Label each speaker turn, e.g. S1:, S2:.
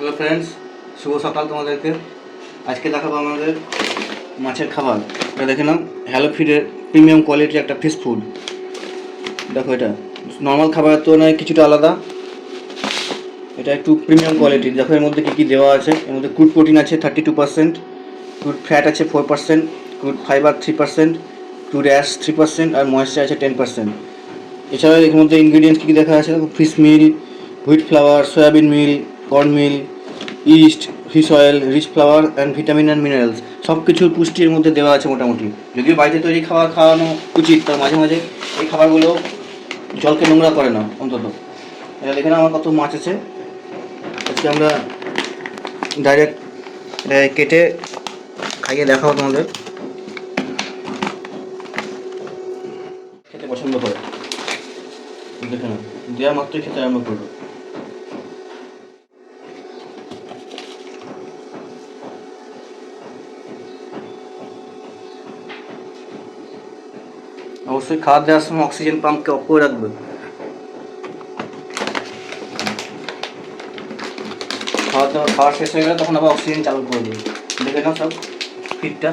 S1: Hello friends, শুভ সকাল তোমাদেরকে। আজকে দেখাবো আমাদের মাছের খাবার। এটা দেখে নাও, হ্যালো ফিডের প্রিমিয়াম কোয়ালিটির একটা ফিশ ফুড। দেখো, এটা নর্মাল খাবারের তুলনায় কিছুটা আলাদা। এটা একটু প্রিমিয়াম কোয়ালিটির। দেখো এর মধ্যে কী কী দেওয়া আছে। এর মধ্যে ক্রুড প্রোটিন আছে 32%, ক্রুড ফ্যাট আছে 4%, ক্রুড ফাইবার 3%, ক্রুড অ্যাশ 3% আর ময়েশ্চার আছে 10%। এছাড়া এর মধ্যে ইনগ্রিডিয়েন্টস কী কী দেখা আছে, fish meal, wheat flour, soybean meal, corn meal, yeast, fish oil, rich flour and vitamin and minerals. সব কিছুর পুষ্টির মধ্যে দেওয়া আছে মোটামুটি। যদিও বাড়িতে তৈরি খাবার খাওয়ানো উচিত, তার মাঝে মাঝে এই খাবারগুলো জলকে নোংরা করে না অন্তত। এটা দেখে না আমার কত মাছ আছে। আজকে আমরা ডাইরেক্ট কেটে খাইয়ে দেখাবো তোমাদের। খেতে পছন্দ করে দেখে না, দেওয়া মাত্রই খেতে আরম্ভ করবো। অবশ্যই খাবার দেওয়ার সময় অক্সিজেন পাম্পকে অফ করে রাখবে। খাওয়া শেষ হয়ে গেলে তখন আবার অক্সিজেন চালু করে দেবে। দেখে নাও সব ফিডটা।